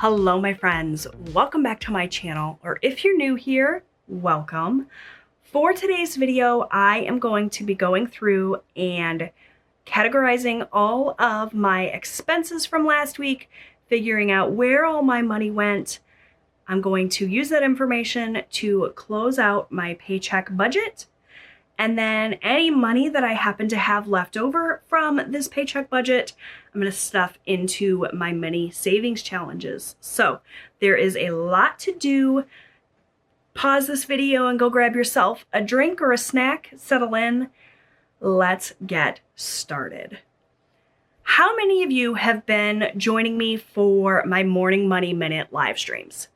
Hello, my friends. Welcome back to my channel, or if you're new here, welcome. For today's video, I am going to be going through and categorizing all of my expenses from last week, figuring out where all my money went. I'm going to use that information to close out my paycheck budget. And then any money that I happen to have left over from this paycheck budget, I'm going to stuff into my mini savings challenges. So there is a lot to do. Pause this video and go grab yourself a drink or a snack, settle in. Let's get started. How many of you have been joining me for my Morning Money Minute live streams?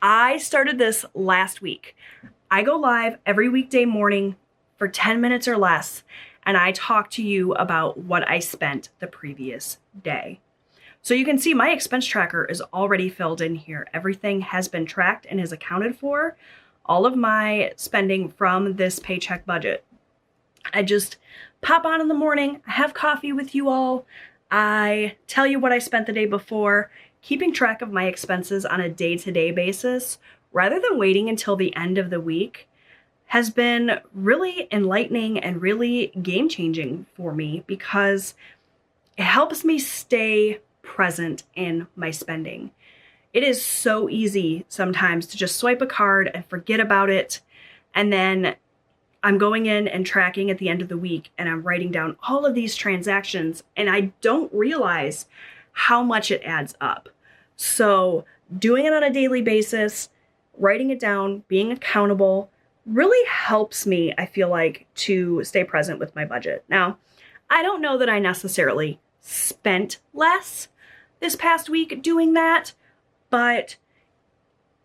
I started this last week. I go live every weekday morning for 10 minutes or less, and I talk to you about what I spent the previous day. So you can see my expense tracker is already filled in here. Everything has been tracked and is accounted for. All of my spending from this paycheck budget. I just pop on in the morning, I have coffee with you all, I tell you what I spent the day before, keeping track of my expenses on a day-to-day basis, rather than waiting until the end of the week, has been really enlightening and really game-changing for me because it helps me stay present in my spending. It is so easy sometimes to just swipe a card and forget about it, and then I'm going in and tracking at the end of the week and I'm writing down all of these transactions and I don't realize how much it adds up. So doing it on a daily basis, writing it down, being accountable really helps me, I feel like, to stay present with my budget. Now, I don't know that I necessarily spent less this past week doing that, but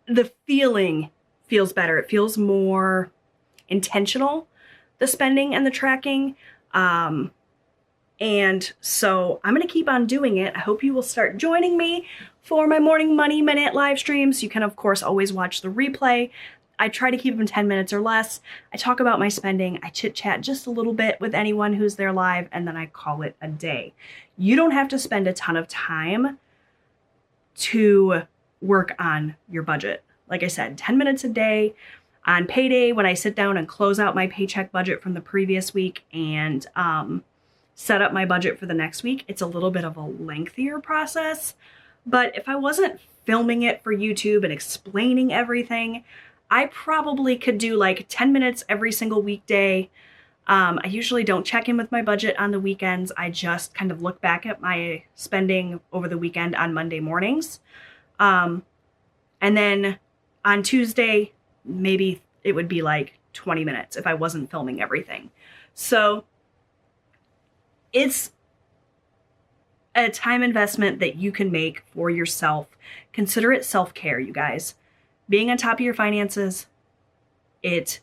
the feeling feels better. It feels more intentional, the spending and the tracking. And so I'm going to keep on doing it. I hope you will start joining me for my Morning Money Minute live streams. You can, of course, always watch the replay. I try to keep them 10 minutes or less. I talk about my spending. I chit chat just a little bit with anyone who's there live, and then I call it a day. You don't have to spend a ton of time to work on your budget. Like I said, 10 minutes a day. On payday, when I sit down and close out my paycheck budget from the previous week and set up my budget for the next week, it's a little bit of a lengthier process. But if I wasn't filming it for YouTube and explaining everything, I probably could do like 10 minutes every single weekday. I usually don't check in with my budget on the weekends. I just kind of look back at my spending over the weekend on Monday mornings. And then on Tuesday, maybe it would be like 20 minutes if I wasn't filming everything. So it's a time investment that you can make for yourself. Consider it self-care, you guys. Being on top of your finances, it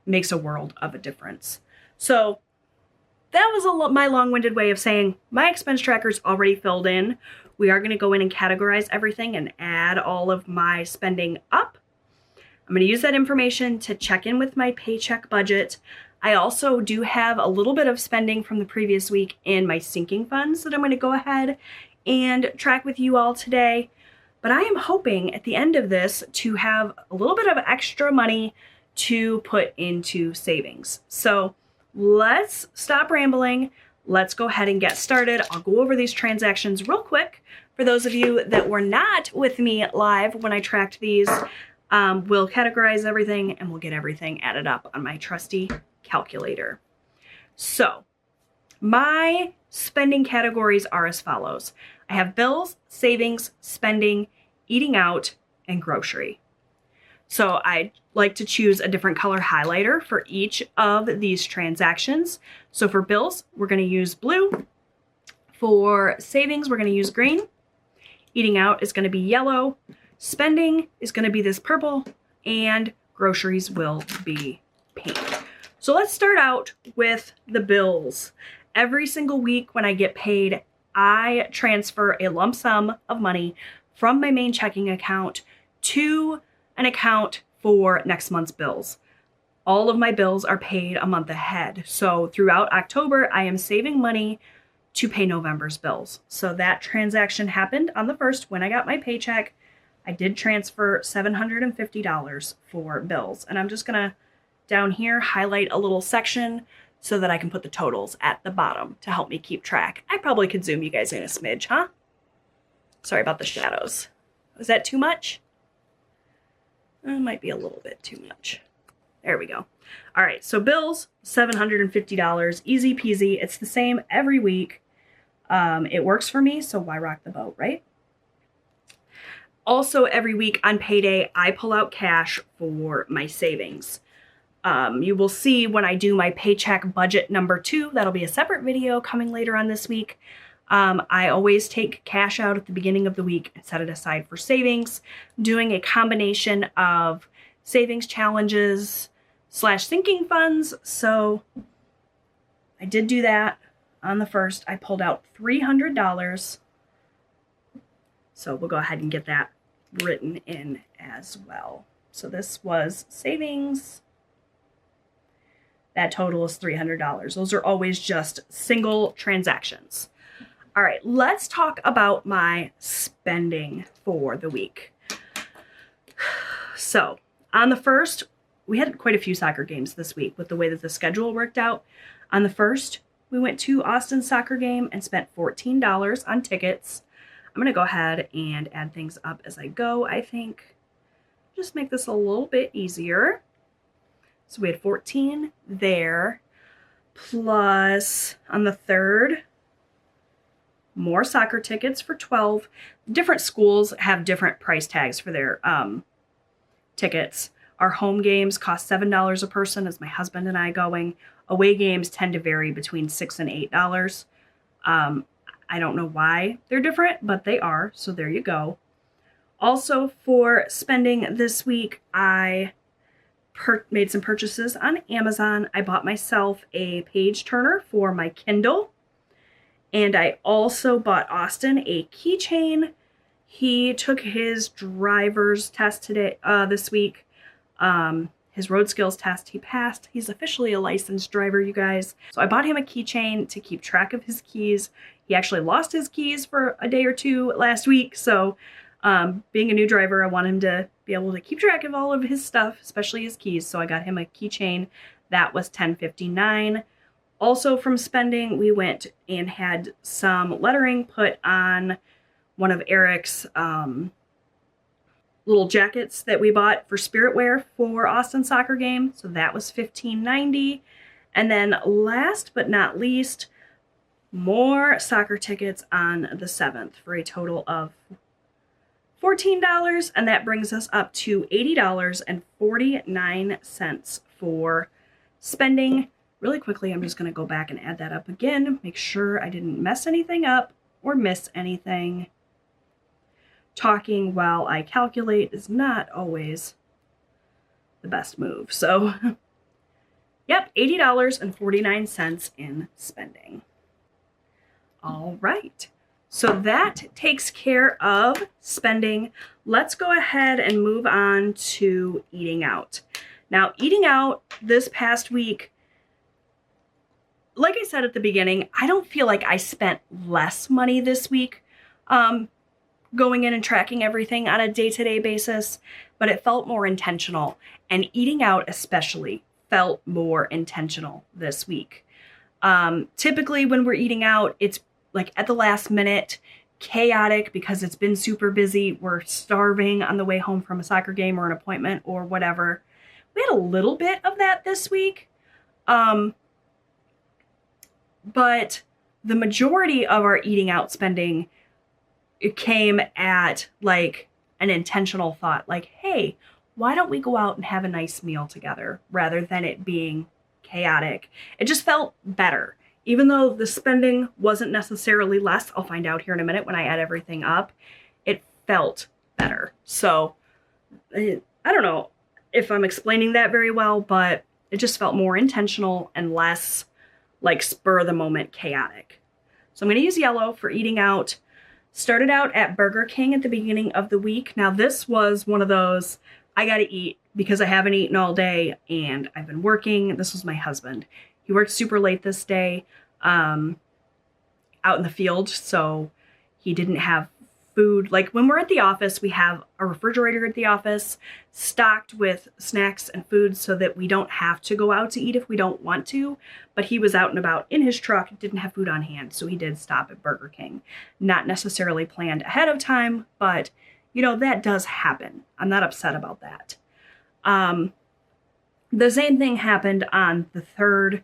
makes a world of a difference. So that was my long-winded way of saying my expense tracker's already filled in. We are going to go in and categorize everything and add all of my spending up. I'm going to use that information to check in with my paycheck budget. I also do have a little bit of spending from the previous week in my sinking funds that I'm going to go ahead and track with you all today. But I am hoping at the end of this to have a little bit of extra money to put into savings. So let's stop rambling. Let's go ahead and get started. I'll go over these transactions real quick. For those of you that were not with me live when I tracked these, we'll categorize everything and we'll get everything added up on my trusty calculator. So my spending categories are as follows. I have bills, savings, spending, eating out, and grocery. So I like to choose a different color highlighter for each of these transactions. So for bills, we're going to use blue. For savings, we're going to use green. Eating out is going to be yellow. Spending is going to be this purple, and groceries will be pink. So let's start out with the bills. Every single week when I get paid, I transfer a lump sum of money from my main checking account to an account for next month's bills. All of my bills are paid a month ahead. So throughout October, I am saving money to pay November's bills. So that transaction happened on the 1st when I got my paycheck. I did transfer $750 for bills. And I'm just gonna, down here, highlight a little section so that I can put the totals at the bottom to help me keep track. I probably could zoom you guys in a smidge, huh? Sorry about the shadows. Was that too much? It might be a little bit too much. There we go. All right, so bills, $750, easy peasy. It's the same every week. It works for me, so why rock the boat, right? Also, every week on payday, I pull out cash for my savings. You will see when I do my paycheck budget number 2, that'll be a separate video coming later on this week. I always take cash out at the beginning of the week and set it aside for savings, doing a combination of savings challenges / sinking funds. So I did do that on the 1st. I pulled out $300. So we'll go ahead and get that written in as well. So this was savings. That total is $300. Those are always just single transactions. All right, let's talk about my spending for the week. So on the 1st, we had quite a few soccer games this week with the way that the schedule worked out. On the 1st, we went to Austin's soccer game and spent $14 on tickets. I'm going to go ahead and add things up as I go, I think. Just make this a little bit easier. So we had 14 there, plus on the 3rd, more soccer tickets for 12. Different schools have different price tags for their tickets. Our home games cost $7 a person, as my husband and I going. Away games tend to vary between $6 and $8. I don't know why they're different, but they are, so there you go. Also, for spending this week, I made some purchases on Amazon. I bought myself a page turner for my Kindle. And I also bought Austin a keychain. He took his driver's test this week. His road skills test, he passed. He's officially a licensed driver, you guys. So I bought him a keychain to keep track of his keys. He actually lost his keys for a day or two last week. So being a new driver, I want him to be able to keep track of all of his stuff, especially his keys. So I got him a keychain. That was $10.59. Also from spending, we went and had some lettering put on one of Eric's little jackets that we bought for spirit wear for Austin soccer game. So that was $15.90. And then last but not least, more soccer tickets on the 7th for a total of $14. And that brings us up to $80.49 for spending. Really quickly, I'm just going to go back and add that up again, make sure I didn't mess anything up or miss anything. Talking while I calculate is not always the best move. So, yep, $80.49 in spending. All right. So that takes care of spending. Let's go ahead and move on to eating out. Now, eating out this past week, like I said at the beginning, I don't feel like I spent less money this week going in and tracking everything on a day-to-day basis, but it felt more intentional. And eating out especially felt more intentional this week. Typically when we're eating out, it's like at the last minute, chaotic because it's been super busy. We're starving on the way home from a soccer game or an appointment or whatever. We had a little bit of that this week. But the majority of our eating out spending, it came at like an intentional thought, like, hey, why don't we go out and have a nice meal together rather than it being chaotic? It just felt better. Even though the spending wasn't necessarily less, I'll find out here in a minute when I add everything up, it felt better. So I don't know if I'm explaining that very well, but it just felt more intentional and less like spur of the moment chaotic. So I'm going to use yellow for eating out. Started out at Burger King at the beginning of the week. Now this was one of those, I got to eat because I haven't eaten all day and I've been working. This was my husband. He worked super late this day. out in the field, so he didn't have food. Like when we're at the office, we have a refrigerator at the office stocked with snacks and food so that we don't have to go out to eat if we don't want to. But he was out and about in his truck, didn't have food on hand, so he did stop at Burger King. Not necessarily planned ahead of time, but you know, that does happen. I'm not upset about that. The same thing happened on the 3rd.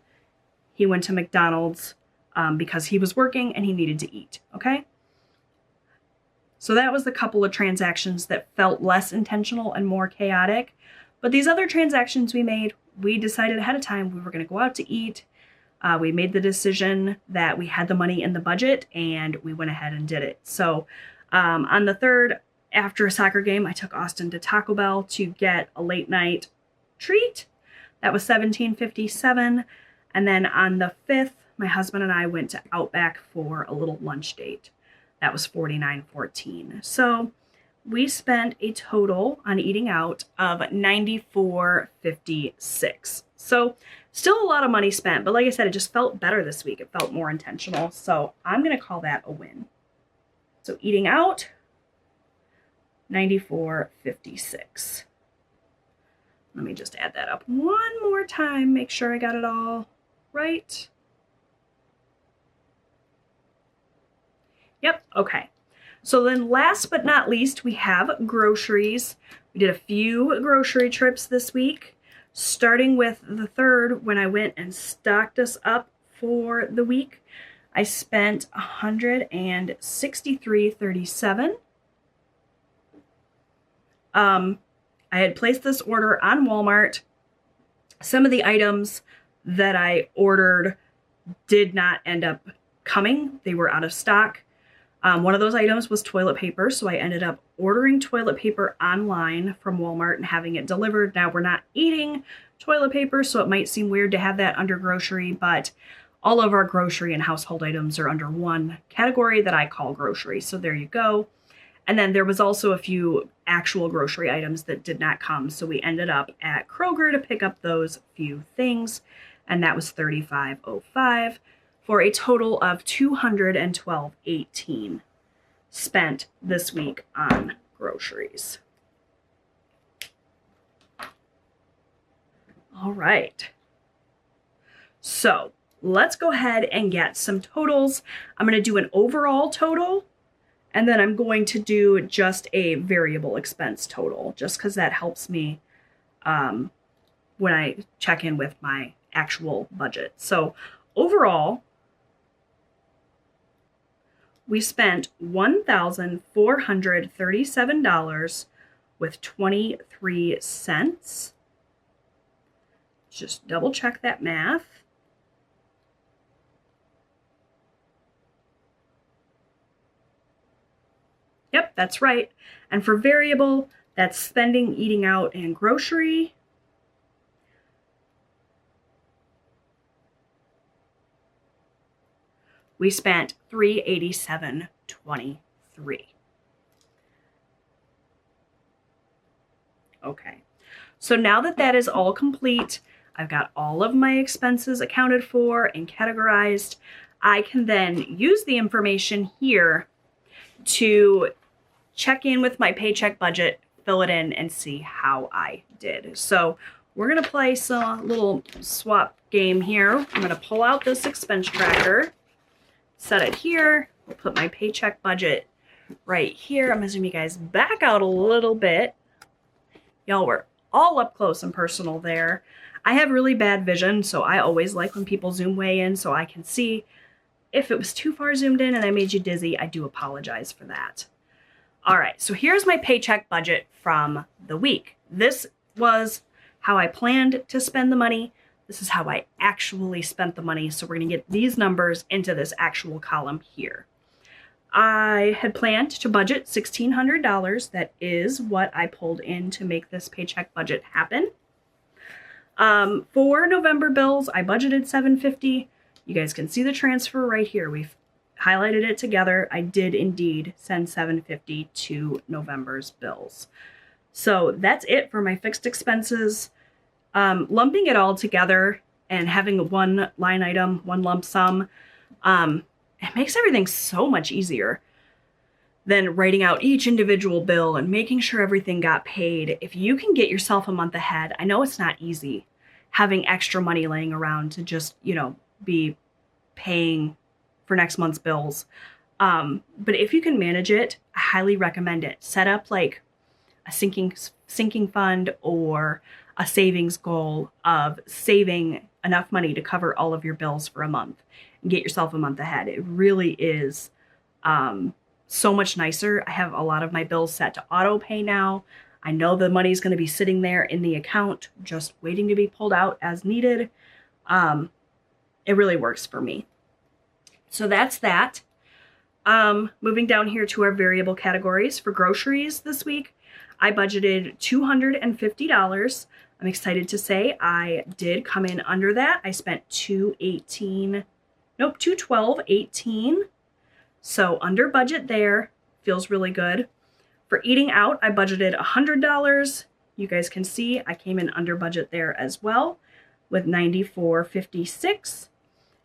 He went to McDonald's because he was working and he needed to eat, okay? So that was the couple of transactions that felt less intentional and more chaotic. But these other transactions we made, we decided ahead of time we were going to go out to eat. We made the decision that we had the money in the budget and we went ahead and did it. So on the 3rd, after a soccer game, I took Austin to Taco Bell to get a late night treat. That was $17.57. And then on the 5th, my husband and I went to Outback for a little lunch date. That was $49.14. So we spent a total on eating out of $94.56. So still a lot of money spent, but like I said, it just felt better this week. It felt more intentional. So I'm going to call that a win. So eating out, $94.56. Let me just add that up one more time, make sure I got it all right. Yep, okay. So then last but not least, we have groceries. We did a few grocery trips this week, starting with the 3rd when I went and stocked us up for the week. I spent $163.37. I had placed this order on Walmart. Some of the items that I ordered did not end up coming. They were out of stock. One of those items was toilet paper, so I ended up ordering toilet paper online from Walmart and having it delivered. Now, we're not eating toilet paper, so it might seem weird to have that under grocery, but all of our grocery and household items are under one category that I call grocery, so there you go. And then there was also a few actual grocery items that did not come, so we ended up at Kroger to pick up those few things, and that was $35.05. For a total of $212.18 spent this week on groceries. All right. So let's go ahead and get some totals. I'm going to do an overall total, and then I'm going to do just a variable expense total, just because that helps me when I check in with my actual budget. So overall, we spent $1,437 with 23 cents. Just double check that math. Yep, that's right. And for variable, that's spending, eating out, and grocery. We spent $387.23. Okay, so now that that is all complete, I've got all of my expenses accounted for and categorized. I can then use the information here to check in with my paycheck budget, fill it in, and see how I did. So we're gonna play some little swap game here. I'm gonna pull out this expense tracker, set it here. We'll put my paycheck budget right here. I'm gonna zoom you guys back out a little bit. Y'all were all up close and personal there. I have really bad vision, so I always like when people zoom way in so I can see. If it was too far zoomed in and I made you dizzy, I do apologize for that. All right, so here's my paycheck budget from the week. This was how I planned to spend the money. This is how I actually spent the money. So we're going to get these numbers into this actual column here. I had planned to budget $1,600. That is what I pulled in to make this paycheck budget happen. For November bills, I budgeted $750. You guys can see the transfer right here. We've highlighted it together. I did indeed send $750 to November's bills. So that's it for my fixed expenses. Lumping it all together and having one line item, one lump sum, it makes everything so much easier than writing out each individual bill and making sure everything got paid. If you can get yourself a month ahead, I know it's not easy having extra money laying around to just, be paying for next month's bills. But if you can manage it, I highly recommend it. Set up like a sinking fund or a savings goal of saving enough money to cover all of your bills for a month and get yourself a month ahead. It really is so much nicer. I have a lot of my bills set to auto pay now. I know the money's going to be sitting there in the account, just waiting to be pulled out as needed. It really works for me. So that's that. Moving down here to our variable categories for groceries this week, I budgeted $250. I'm excited to say I did come in under that. I spent $212.18. So under budget there, feels really good. For eating out, I budgeted $100. You guys can see I came in under budget there as well with $94.56.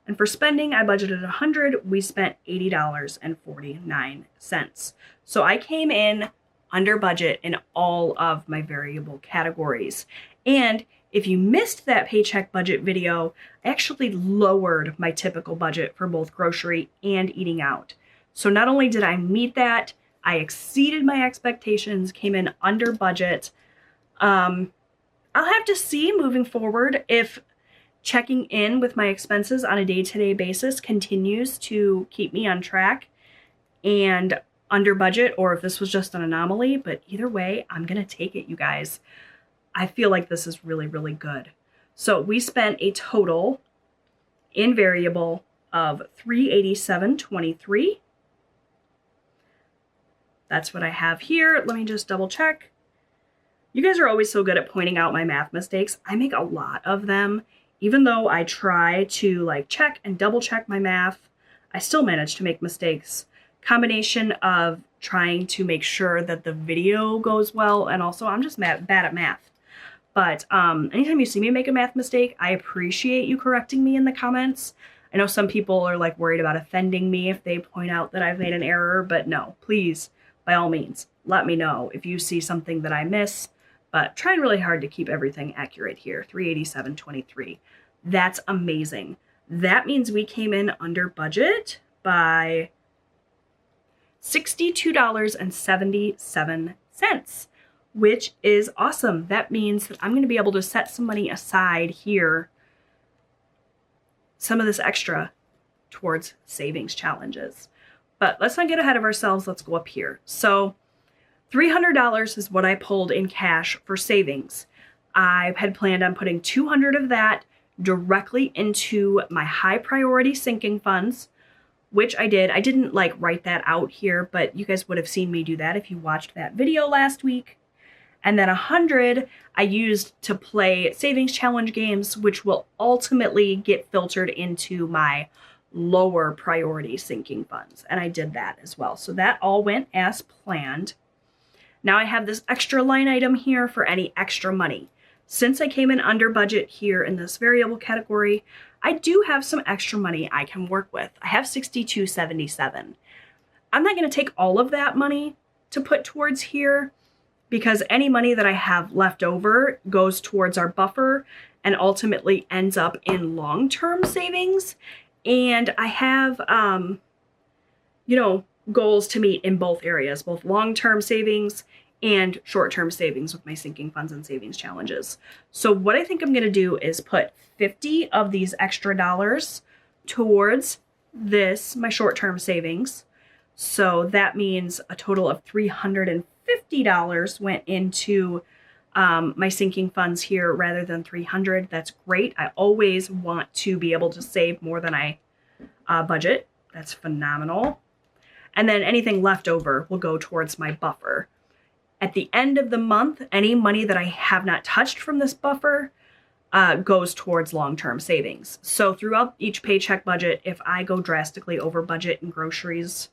And for spending, I budgeted $100. We spent $80.49. So I came in under budget in all of my variable categories. And if you missed that paycheck budget video, I actually lowered my typical budget for both grocery and eating out. So not only did I meet that, I exceeded my expectations, came in under budget. I'll have to see moving forward if checking in with my expenses on a day-to-day basis continues to keep me on track and under budget, or if this was just an anomaly. But either way, I'm going to take it, you guys. I feel like this is really, really good. So we spent a total in variable of $387.23. That's what I have here. Let me just double check. You guys are always so good at pointing out my math mistakes. I make a lot of them. Even though I try to check and double check my math, I still manage to make mistakes. Combination of trying to make sure that the video goes well, and also I'm just bad at math. But anytime you see me make a math mistake, I appreciate you correcting me in the comments. I know some people are worried about offending me if they point out that I've made an error, but no, please, by all means, let me know if you see something that I miss. But trying really hard to keep everything accurate here. 387.23. That's amazing. That means we came in under budget by $62.77, which is awesome. That means that I'm going to be able to set some money aside here, some of this extra towards savings challenges. But let's not get ahead of ourselves. Let's go up here. So $300 is what I pulled in cash for savings. I had planned on putting $200 of that directly into my high priority sinking funds, which I did. I didn't write that out here, but you guys would have seen me do that if you watched that video last week. And then $100 I used to play savings challenge games, which will ultimately get filtered into my lower priority sinking funds. And I did that as well. So that all went as planned. Now I have this extra line item here for any extra money. Since I came in under budget here in this variable category, I do have some extra money I can work with. I have $62.77. I'm not going to take all of that money to put towards here because any money that I have left over goes towards our buffer and ultimately ends up in long-term savings. And I have, goals to meet in both areas, both long-term savings and short-term savings with my sinking funds and savings challenges. So what I think I'm going to do is put 50 of these extra dollars towards this, my short-term savings. So that means a total of $350 went into my sinking funds here rather than $300. That's great. I always want to be able to save more than I budget. That's phenomenal. And then anything left over will go towards my buffer. At the end of the month, any money that I have not touched from this buffer goes towards long-term savings. So throughout each paycheck budget, if I go drastically over budget in groceries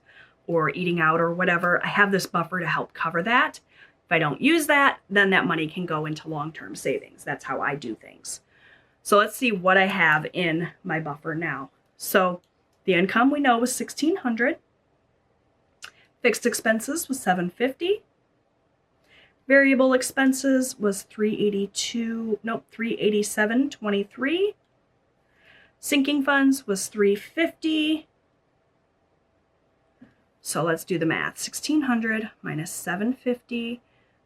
or eating out or whatever, I have this buffer to help cover that. If I don't use that, then that money can go into long-term savings. That's how I do things. So let's see what I have in my buffer now. So The income we know was $1,600. Fixed expenses was $750. Variable expenses was $387.23. Sinking funds was $350. So let's do the math. 1,600 minus 750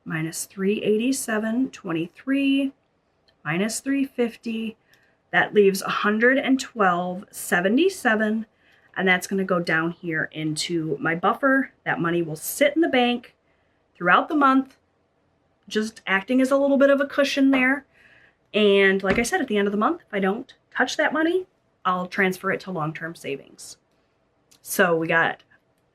minus 387.23 minus 350. That leaves 112.77, and that's going to go down here into my buffer. That money will sit in the bank throughout the month, just acting as a little bit of a cushion there. And like I said, at the end of the month, if I don't touch that money, I'll transfer it to long-term savings. So we got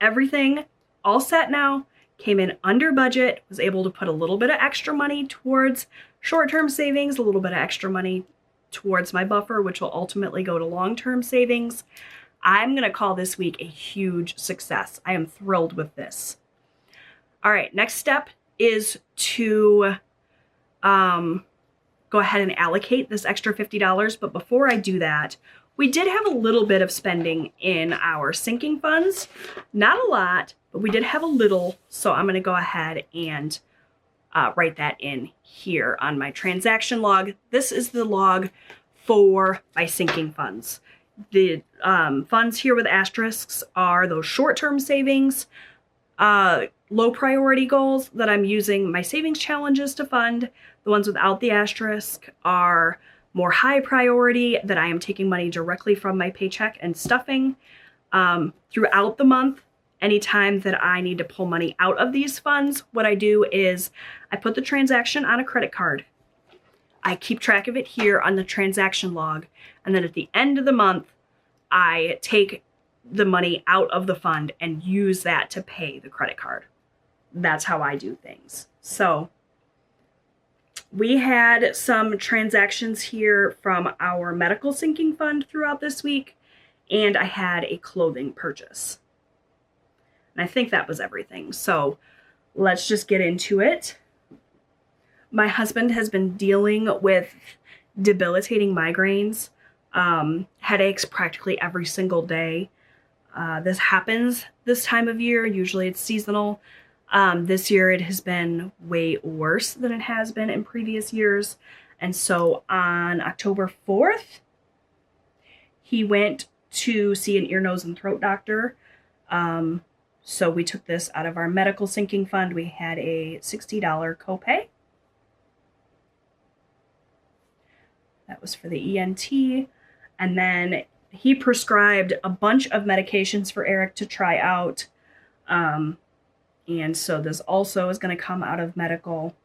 everything all set now, came in under budget, was able to put a little bit of extra money towards short-term savings, a little bit of extra money towards my buffer, which will ultimately go to long-term savings. I'm going to call this week a huge success. I am thrilled with this. All right, next step is to go ahead and allocate this extra $50. But before I do that, we did have a little bit of spending in our sinking funds. Not a lot, but we did have a little. So I'm going to go ahead and write that in here on my transaction log. This is the log for my sinking funds. The funds here with asterisks are those short-term savings, low priority goals that I'm using my savings challenges to fund. The ones without the asterisk are more high priority that I am taking money directly from my paycheck and stuffing throughout the month. Anytime that I need to pull money out of these funds, what I do is I put the transaction on a credit card. I keep track of it here on the transaction log. And then at the end of the month, I take the money out of the fund and use that to pay the credit card. That's how I do things. So we had some transactions here from our medical sinking fund throughout this week, and I had a clothing purchase. And I think that was everything. So let's just get into it. My husband has been dealing with debilitating migraines, headaches practically every single day. This happens this time of year. Usually it's seasonal. This year it has been way worse than it has been in previous years. And so on October 4th, he went to see an ear, nose, and throat doctor. So we took this out of our medical sinking fund. We had a $60 copay. That was for the ENT. And then he prescribed a bunch of medications for Eric to try out. And so this also is going to come out of medical.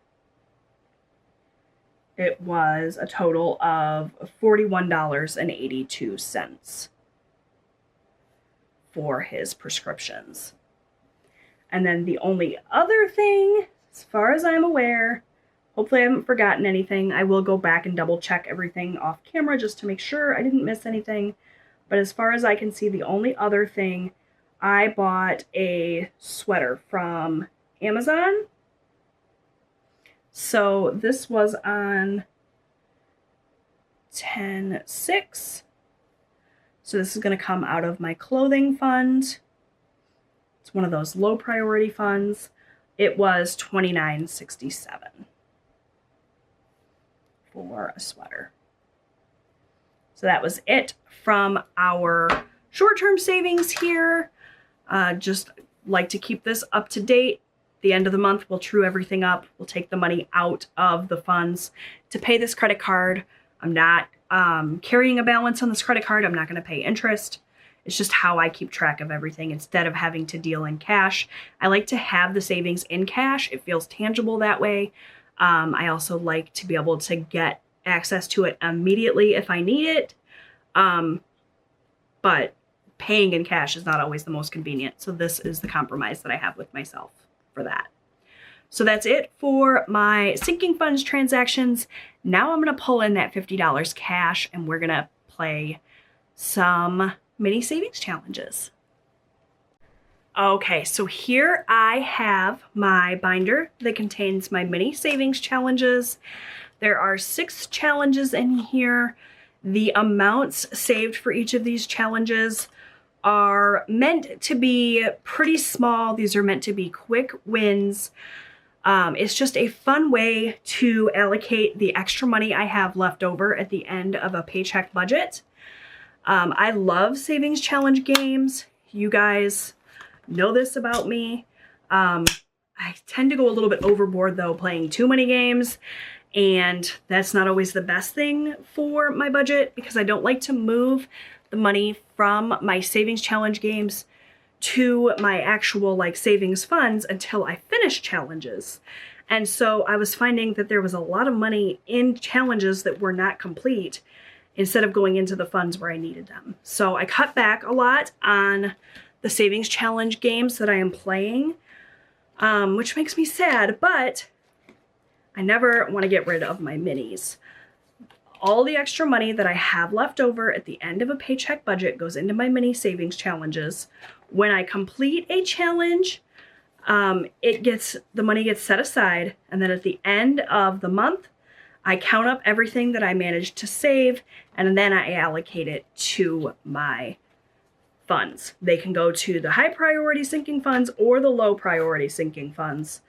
It was a total of $41.82 for his prescriptions. And then the only other thing, as far as I'm aware, hopefully I haven't forgotten anything. I will go back and double check everything off camera just to make sure I didn't miss anything. But as far as I can see, the only other thing, I bought a sweater from Amazon. So this was on 10/6. So this is going to come out of my clothing fund. It's one of those low priority funds. It was $29.67 for a sweater. So that was it from our short-term savings here. Just like to keep this up to date. The end of the month, we'll true everything up. We'll take the money out of the funds to pay this credit card. I'm not carrying a balance on this credit card. I'm not going to pay interest. It's just how I keep track of everything instead of having to deal in cash. I like to have the savings in cash. It feels tangible that way. I also like to be able to get access to it immediately if I need it. But paying in cash is not always the most convenient. So this is the compromise that I have with myself for that. So that's it for my sinking funds transactions. Now I'm going to pull in that $50 cash and we're going to play some mini savings challenges. Okay, so here I have my binder that contains my mini savings challenges. There are 6 challenges in here. The amounts saved for each of these challenges are meant to be pretty small. These are meant to be quick wins. It's just a fun way to allocate the extra money I have left over at the end of a paycheck budget. I love savings challenge games. You guys know this about me. I tend to go a little bit overboard though, playing too many games, and that's not always the best thing for my budget because I don't like to move the money from my savings challenge games to my actual like savings funds until I finish challenges. And so I was finding that there was a lot of money in challenges that were not complete instead of going into the funds where I needed them. So I cut back a lot on the savings challenge games that I am playing, which makes me sad, but I never want to get rid of my minis. All the extra money that I have left over at the end of a paycheck budget goes into my mini savings challenges. When I complete a challenge, the money gets set aside, and then at the end of the month, I count up everything that I managed to save, and then I allocate it to my funds. They can go to the high priority sinking funds or the low priority sinking funds.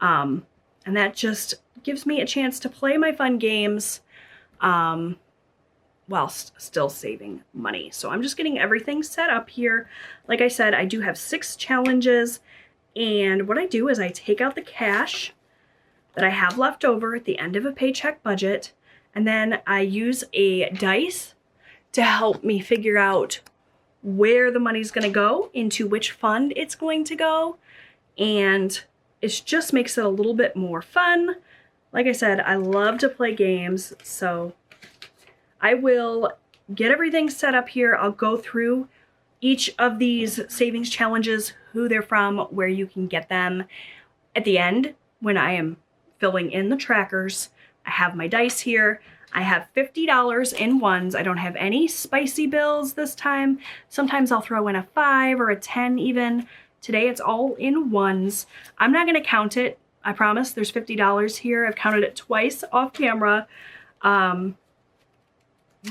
And that just gives me a chance to play my fun games while still saving money. So I'm just getting everything set up here. Like I said, I do have 6 challenges, and what I do is I take out the cash that I have left over at the end of a paycheck budget, and then I use a dice to help me figure out where the money's going to go, into which fund it's going to go, and it just makes it a little bit more fun. Like I said, I love to play games, so I will get everything set up here. I'll go through each of these savings challenges, who they're from, where you can get them. At the end, when I am filling in the trackers, I have my dice here. I have $50 in ones. I don't have any spicy bills this time. Sometimes I'll throw in a 5 or a 10 even. Today it's all in ones. I'm not gonna count it. I promise there's $50 here. I've counted it twice off camera.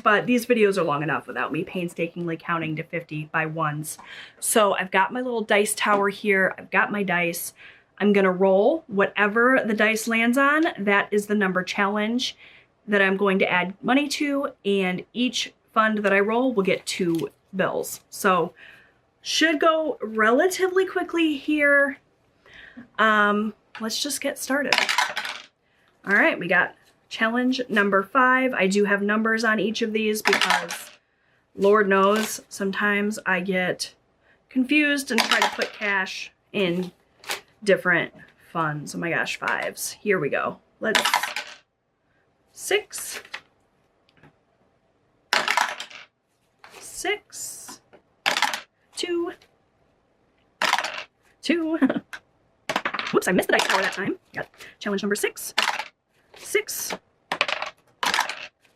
But these videos are long enough without me painstakingly counting to 50 by ones. So I've got my little dice tower here. I've got my dice. I'm gonna roll whatever the dice lands on. That is the number challenge that I'm going to add money to, and each fund that I roll will get 2 bills. So should go relatively quickly here. Let's just get started. All right, we got challenge number 5. I do have numbers on each of these because Lord knows sometimes I get confused and try to put cash in different funds. Oh my gosh, 5s. Here we go. Let's 6, 6, 2, 2. Whoops, I missed the dice tower that time. Got challenge number 6, 6,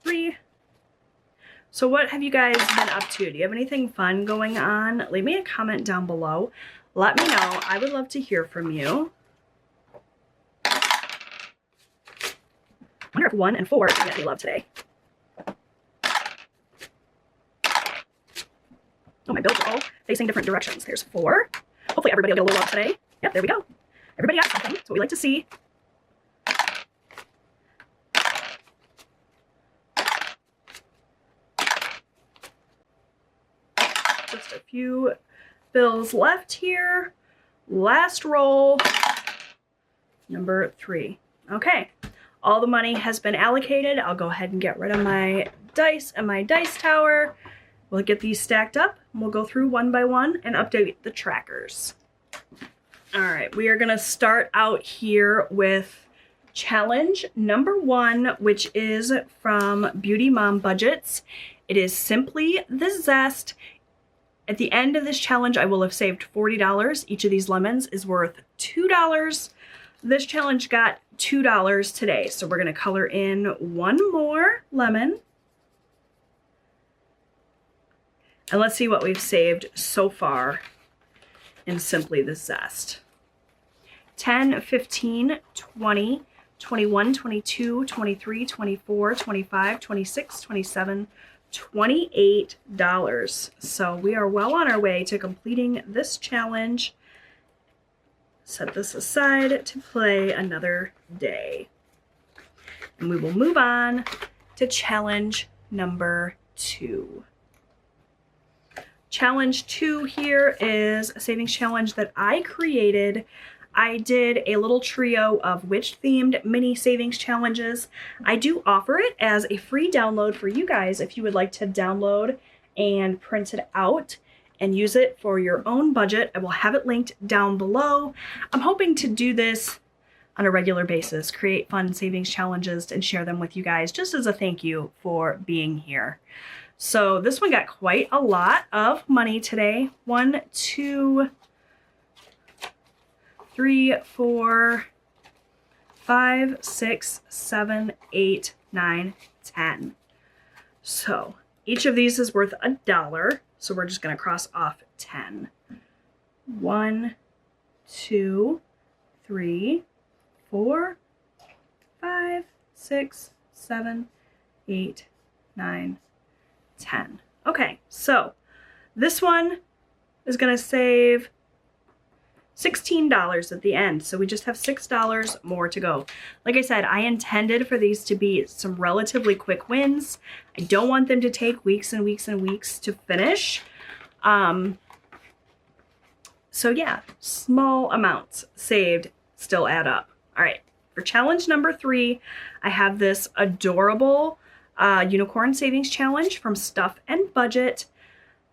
3. So what have you guys been up to? Do you have anything fun going on? Leave me a comment down below. Let me know. I would love to hear from you. I wonder if 1 and 4 are going to get me love today. Oh, my bills are all facing different directions. There's 4. Hopefully everybody will get a little love today. Yep, there we go. Everybody got something. That's what we like to see. Just a few bills left here. Last roll. Number 3. Okay. All the money has been allocated. I'll go ahead and get rid of my dice and my dice tower. We'll get these stacked up, and we'll go through one by one and update the trackers. All right, we are gonna start out here with challenge number 1, which is from Beauty Mom Budgets. It is simply the zest. At the end of this challenge, I will have saved $40. Each of these lemons is worth $2. This challenge got $2 today, so we're gonna color in 1 more lemon. And let's see what we've saved so far in simply the zest. 10, 15, 20, 21, 22, 23, 24, 25, 26, 27, $28. So we are well on our way to completing this challenge. Set this aside to play another day. And we will move on to challenge number 2. Challenge 2 here is a savings challenge that I created. I did a little trio of witch-themed mini savings challenges. I do offer it as a free download for you guys if you would like to download and print it out and use it for your own budget. I will have it linked down below. I'm hoping to do this on a regular basis, create fun savings challenges and share them with you guys just as a thank you for being here. So this one got quite a lot of money today. 1, 2, 3, 4, 5, 6, 7, 8, 9, 10. So each of these is worth $1. So we're just going to cross off 10. 1, 2, 3, 4, 5, 6, 7, 8, 9, 10. Okay, so this one is going to save $16 at the end. So we just have $6 more to go. Like I said, I intended for these to be some relatively quick wins. I don't want them to take weeks and weeks and weeks to finish. So yeah, small amounts saved still add up. All right, for challenge number 3, I have this adorable unicorn savings challenge from Stuff and Budget.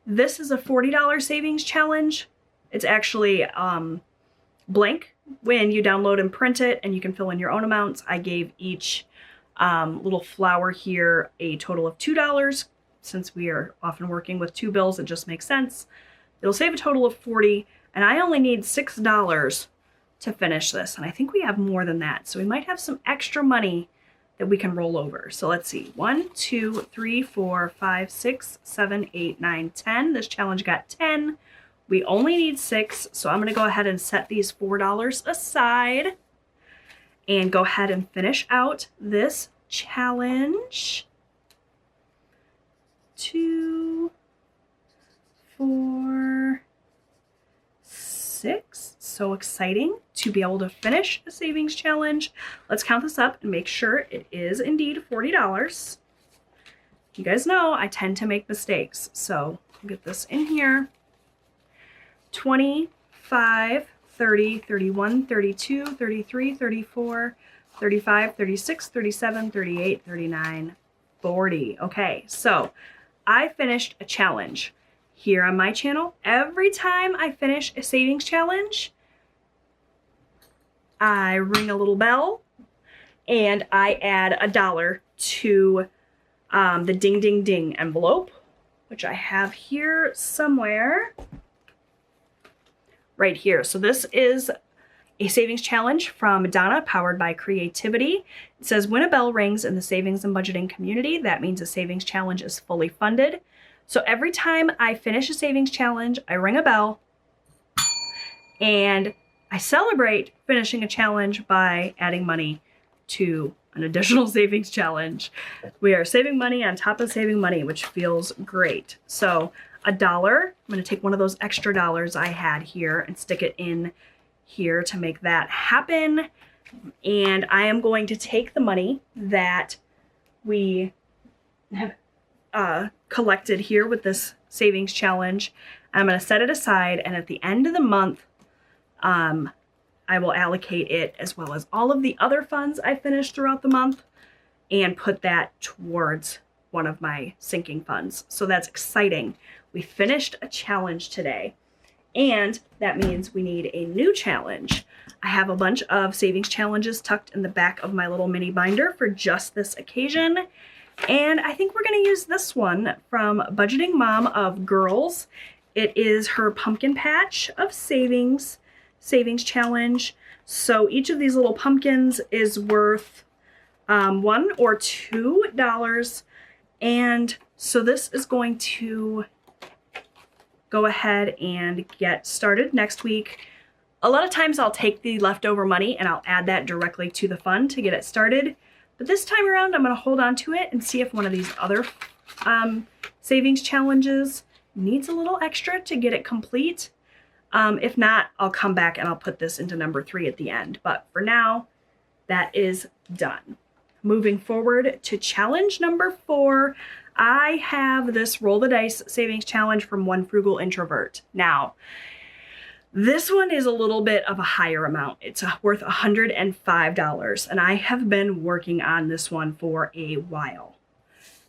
This is a $40 savings challenge. It's actually blank when you download and print it, and you can fill in your own amounts. I gave each little flower here a total of $2. Since we are often working with 2 bills, it just makes sense. It'll save a total of $40, and I only need $6 to finish this. And I think we have more than that. So we might have some extra money that we can roll over. So let's see, 1, 2, 3, 4, 5, 6, 7, 8, 9, 10. This challenge got 10. We only need 6, so I'm going to go ahead and set these $4 aside and go ahead and finish out this challenge. 2, 4, 6. So exciting to be able to finish a savings challenge. Let's count this up and make sure it is indeed $40. You guys know I tend to make mistakes, so I'll get this in here. 25, 30, 31, 32, 33, 34, 35, 36, 37, 38, 39, 40. Okay, so I finished a challenge here on my channel. Every time I finish a savings challenge, I ring a little bell and I add $1 to the ding ding ding envelope, which I have here somewhere. Right here. So this is a savings challenge from Donna, powered by Creativity. It says, when a bell rings in the savings and budgeting community, that means a savings challenge is fully funded. So every time I finish a savings challenge, I ring a bell and I celebrate finishing a challenge by adding money to an additional savings challenge. We are saving money on top of saving money, which feels great. So $1, I'm going to take one of those extra dollars I had here and stick it in here to make that happen. And I am going to take the money that we have collected here with this savings challenge. I'm going to set it aside, and at the end of the month, I will allocate it, as well as all of the other funds I finished throughout the month, and put that towards one of my sinking funds. So that's exciting. We finished a challenge today, and that means we need a new challenge. I have a bunch of savings challenges tucked in the back of my little mini binder for just this occasion. And I think we're going to use this one from Budgeting Mom of Girls. It is her pumpkin patch of savings challenge. So each of these little pumpkins is worth $1 or $2. And so this is going to go ahead and get started next week. A lot of times I'll take the leftover money and I'll add that directly to the fund to get it started. But this time around, I'm going to hold on to it and see if one of these other savings challenges needs a little extra to get it complete. If not, I'll come back and I'll put this into number 3 at the end. But for now, that is done. Moving forward to challenge number 4, I have this roll the dice savings challenge from One Frugal Introvert. Now, this one is a little bit of a higher amount. It's worth $105, and I have been working on this one for a while.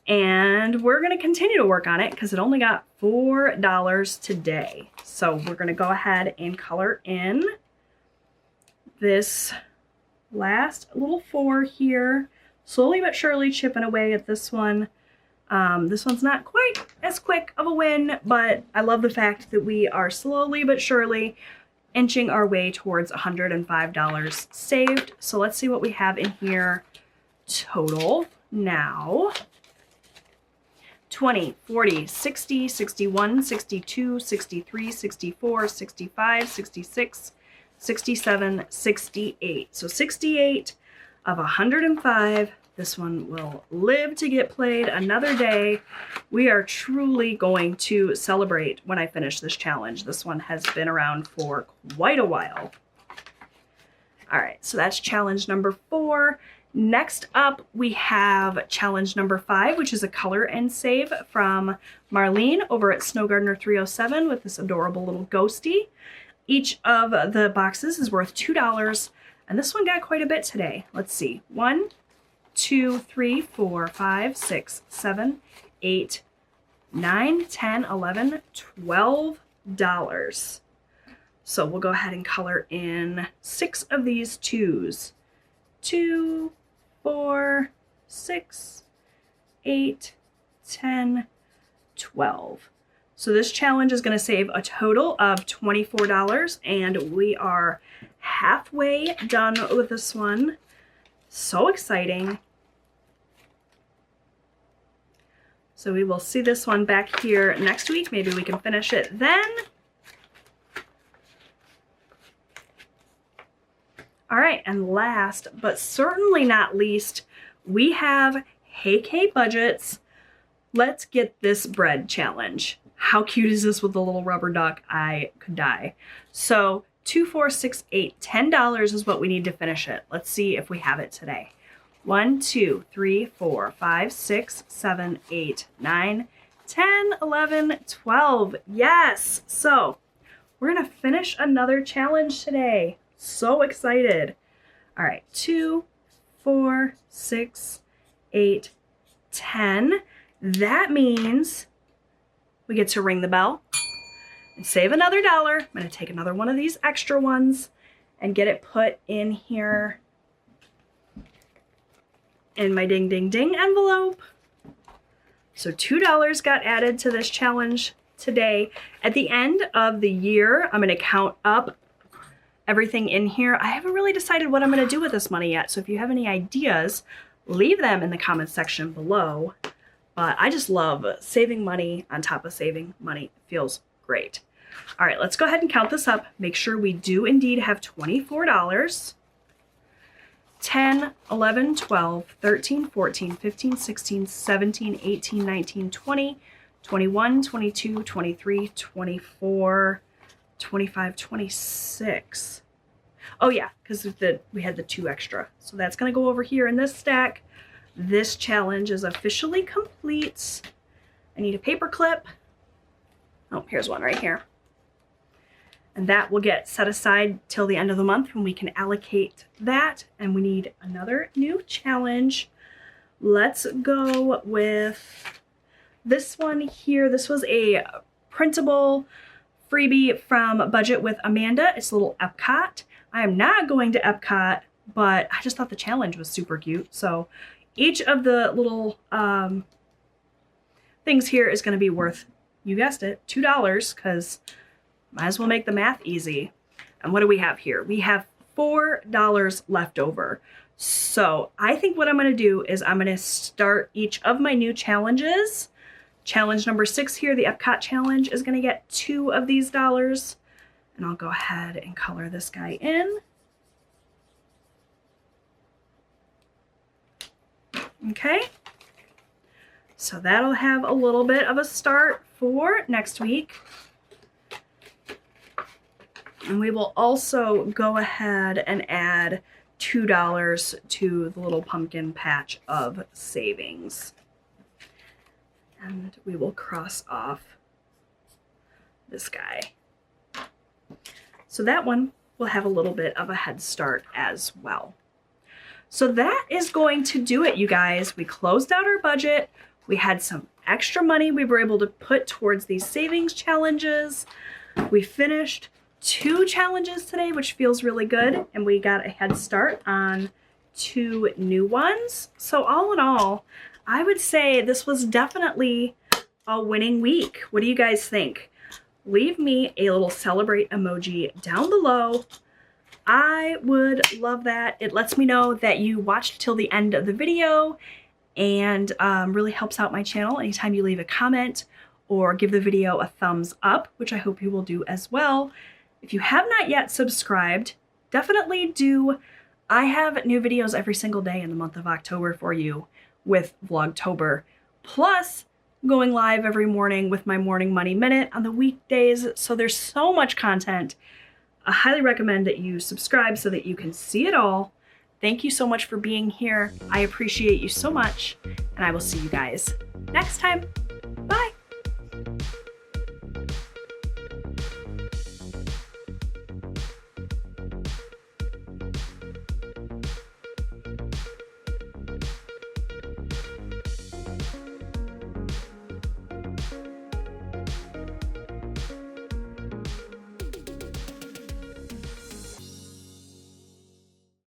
And we're going to continue to work on it because it only got $4 today. So we're going to go ahead and color in this last little 4 here. Slowly but surely chipping away at this one. This one's not quite as quick of a win, but I love the fact that we are slowly but surely inching our way towards $105 saved. So let's see what we have in here total now. 20, 40, 60, 61, 62, 63, 64, 65, 66, 67, 68. So 68 of 105. This one will live to get played another day. We are truly going to celebrate when I finish this challenge. This one has been around for quite a while. All right, so that's challenge number 4. Next up, we have challenge number 5, which is a color and save from Marlene over at Snow Gardener 307 with this adorable little ghosty. Each of the boxes is worth $2, and this one got quite a bit today. Let's see. 1, 2, 3, 4, 5, 6, 7, 8, 9, 10, 11, $12. So we'll go ahead and color in 6 of these 2s. 2, 4, 6, 8, 10, 12. So this challenge is going to save a total of $24, and we are halfway done with this one. So exciting. So we will see this one back here next week. Maybe we can finish it then. All right, and last but certainly not least, we have Hey K Budgets. Let's Get This Bread challenge. How cute is this with the little rubber duck? I could die. So 2, 4, 6, 8, $10 is what we need to finish it. Let's see if we have it today. 1, 2, 3, 4, 5, 6, 7, 8, 9, 10, 11, 12. Yes! So we're gonna finish another challenge today. So excited. All right, 2, 4, 6, 8, 10. That means we get to ring the bell and save another $1. I'm gonna take another one of these extra ones and get it put in here in my ding ding ding envelope. So $2 got added to this challenge today. At the end of the year, I'm gonna count up everything in here. I haven't really decided what I'm gonna do with this money yet, so if you have any ideas, leave them in the comments section below. But I just love saving money on top of saving money. It feels great. All right, let's go ahead and count this up. Make sure we do indeed have $24. 10, 11, 12, 13, 14, 15, 16, 17, 18, 19, 20, 21, 22, 23, 24, 25, 26. Oh yeah, because we had the 2 extra. So that's gonna go over here in this stack. This challenge is officially complete. I need a paper clip. Oh, here's one right here. And that will get set aside till the end of the month when we can allocate that. And we need another new challenge. Let's go with this one here. This was a printable freebie from Budget with Amanda. It's a little Epcot. I am not going to Epcot, but I just thought the challenge was super cute. So each of the little things here is going to be worth, you guessed it, $2, because might as well make the math easy. And what do we have here? We have $4 left over. So I think what I'm going to do is I'm going to start each of my new challenges. Challenge number 6 here, the Epcot challenge, is going to get 2 of these dollars. And I'll go ahead and color this guy in. Okay. So that'll have a little bit of a start for next week. And we will also go ahead and add $2 to the little pumpkin patch of savings. And we will cross off this guy. So that one will have a little bit of a head start as well. So that is going to do it, you guys. We closed out our budget. We had some extra money we were able to put towards these savings challenges. We finished 2 challenges today, which feels really good, and we got a head start on 2 new ones. So all in all, I would say this was definitely a winning week. What do you guys think? Leave me a little celebrate emoji down below. I would love that. It lets me know that you watched till the end of the video, and really helps out my channel anytime you leave a comment or give the video a thumbs up, which I hope you will do as well. If you have not yet subscribed, definitely do. I have new videos every single day in the month of October for you with Vlogtober, plus going live every morning with my Morning Money Minute on the weekdays. So there's so much content. I highly recommend that you subscribe so that you can see it all. Thank you so much for being here. I appreciate you so much, and I will see you guys next time.